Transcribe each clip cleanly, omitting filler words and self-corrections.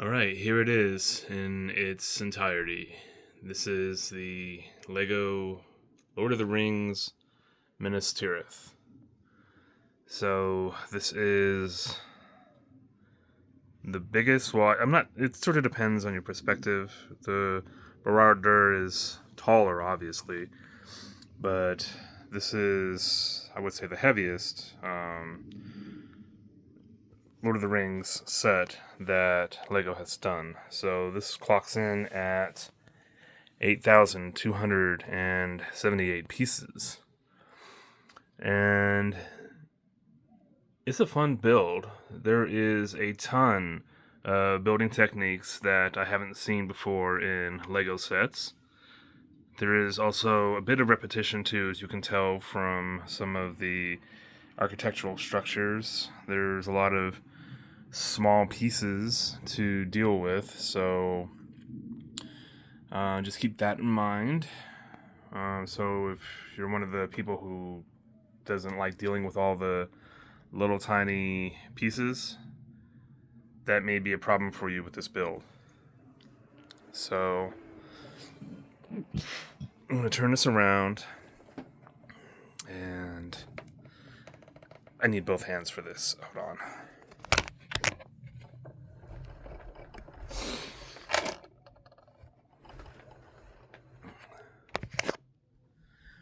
Alright, here it is in its entirety. This is the Lego Lord of the Rings Minas Tirith. So, this is the biggest. Well, it sort of depends on your perspective. The Barad is taller, obviously, but this is, I would say, the heaviest Lord of the Rings set that Lego has done. So, this clocks in at 8,278 pieces. And it's a fun build. There is a ton of building techniques that I haven't seen before in Lego sets. There is also a bit of repetition too, as you can tell from some of the architectural structures. There's a lot of small pieces to deal with, so just keep that in mind. So if you're one of the people who doesn't like dealing with all the little tiny pieces, that may be a problem for you with this build. So I'm going to turn this around, and I need both hands for this. Hold on.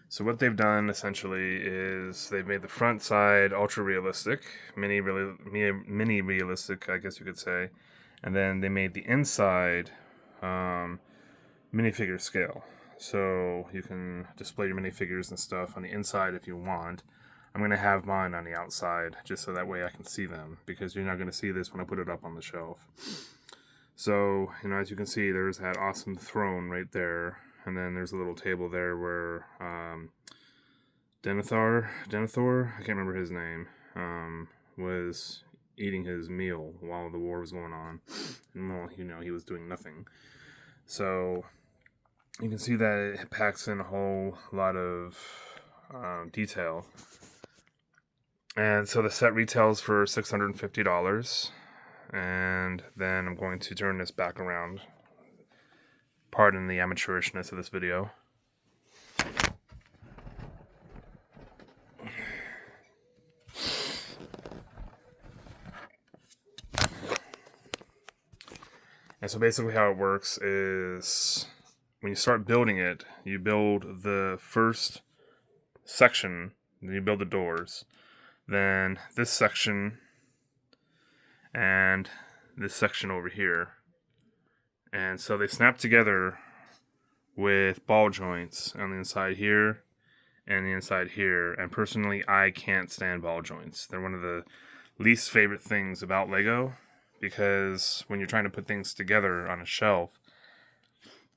So what they've done essentially is they've made the front side ultra realistic, mini realistic, I guess you could say, and then they made the inside minifigure scale. So you can display your minifigures and stuff on the inside if you want. I'm going to have mine on the outside just so that way I can see them, because you're not going to see this when I put it up on the shelf. So, as you can see, there's that awesome throne right there. And then there's a little table there where Denethor, I can't remember his name, was eating his meal while the war was going on. And, well, he was doing nothing. So you can see that it packs in a whole lot of detail. And so the set retails for $650. And then I'm going to turn this back around. Pardon the amateurishness of this video. And so basically how it works is when you start building it, you build the first section, then you build the doors. Then this section and this section over here. And so they snap together with ball joints on the inside here and the inside here. And personally, I can't stand ball joints. They're one of the least favorite things about Lego, because when you're trying to put things together on a shelf,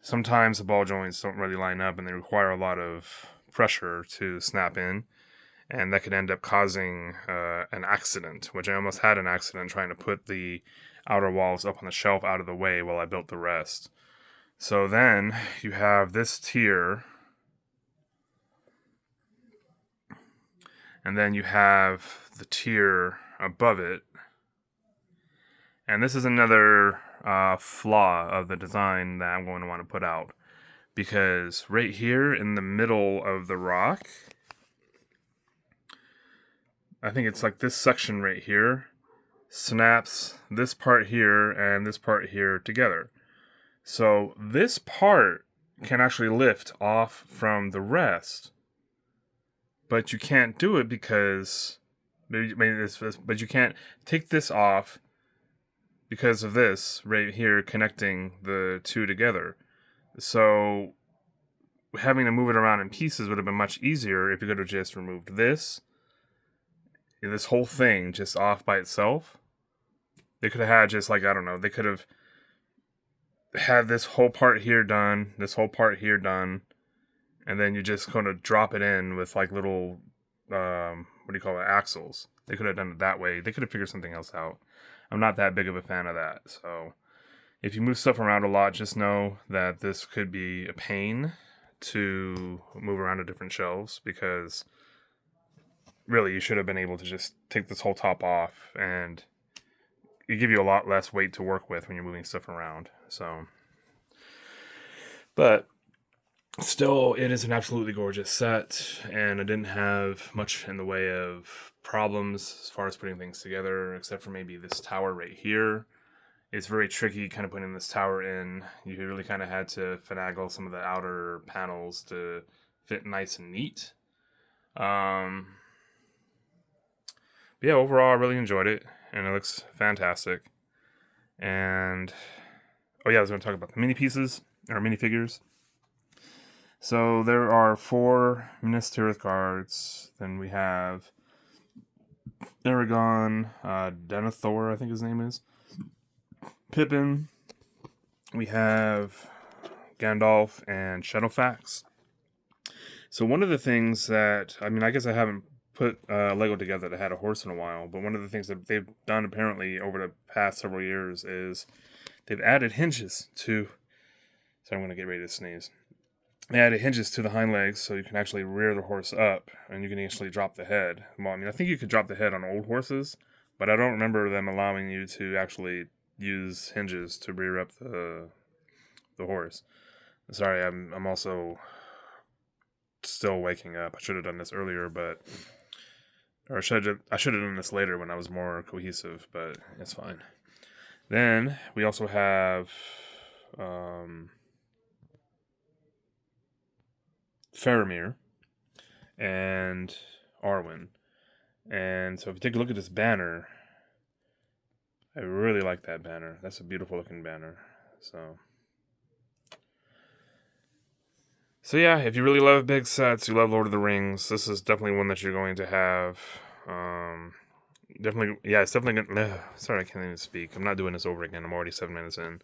sometimes the ball joints don't really line up and they require a lot of pressure to snap in. And that could end up causing an accident, which I almost had an accident trying to put the outer walls up on the shelf out of the way while I built the rest. So then you have this tier, and then you have the tier above it. And this is another flaw of the design that I'm going to want to put out, because right here in the middle of the rock, I think it's like this section right here snaps this part here and this part here together. So this part can actually lift off from the rest, but you can't do it because but you can't take this off because of this right here connecting the two together. So having to move it around in pieces would have been much easier if you could have just removed this whole thing just off by itself. They could have had just like, I don't know, they could have had this whole part here done, this whole part here done, and then you just kind of drop it in with like little, axles. They could have done it that way. They could have figured something else out. I'm not that big of a fan of that. So if you move stuff around a lot, just know that this could be a pain to move around to different shelves, because really you should have been able to just take this whole top off and give you a lot less weight to work with when you're moving stuff around. So, but still, it is an absolutely gorgeous set, and I didn't have much in the way of problems as far as putting things together, except for maybe this tower right here. It's very tricky kind of putting this tower in. You really kind of had to finagle some of the outer panels to fit nice and neat. But yeah, overall, I really enjoyed it, and it looks fantastic. And oh yeah, I was going to talk about the mini pieces or mini figures. So there are 4 Minas Tirith cards. Then we have Aragon, Denethor, I think his name is, Pippin. We have Gandalf and Shadowfax. So one of the things that, I mean, I guess I haven't put Lego together that had a horse in a while, but one of the things that they've done apparently over the past several years is they've added hinges to, so I'm going to get ready to sneeze. They added hinges to the hind legs so you can actually rear the horse up and you can actually drop the head. Well, I mean, I think you could drop the head on old horses, but I don't remember them allowing you to actually use hinges to rear up the horse. Sorry, I'm also still waking up. I should have done this earlier, I should have done this later when I was more cohesive, but it's fine. Then we also have Faramir and Arwen. And so if you take a look at this banner, I really like that banner. That's a beautiful looking banner. So yeah, if you really love big sets, you love Lord of the Rings, this is definitely one that you're going to have. Definitely, yeah, it's definitely gonna. Sorry, I can't even speak. I'm not doing this over again. I'm already 7 minutes in.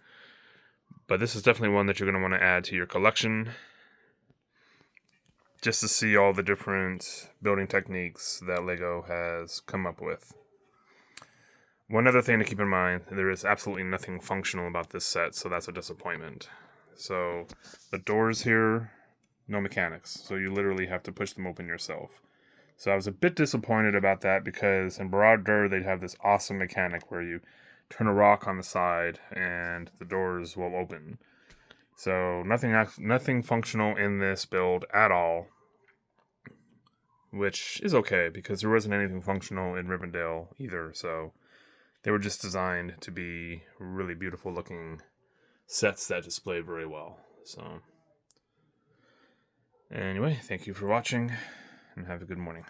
But this is definitely one that you're going to want to add to your collection, just to see all the different building techniques that Lego has come up with. One other thing to keep in mind, there is absolutely nothing functional about this set, so that's a disappointment. So the doors here, no mechanics, so you literally have to push them open yourself. So I was a bit disappointed about that because in Barad-dûr they have this awesome mechanic where you turn a rock on the side and the doors will open. So nothing functional in this build at all, which is okay because there wasn't anything functional in Rivendell either. So they were just designed to be really beautiful looking sets that display very well. So anyway, thank you for watching and have a good morning.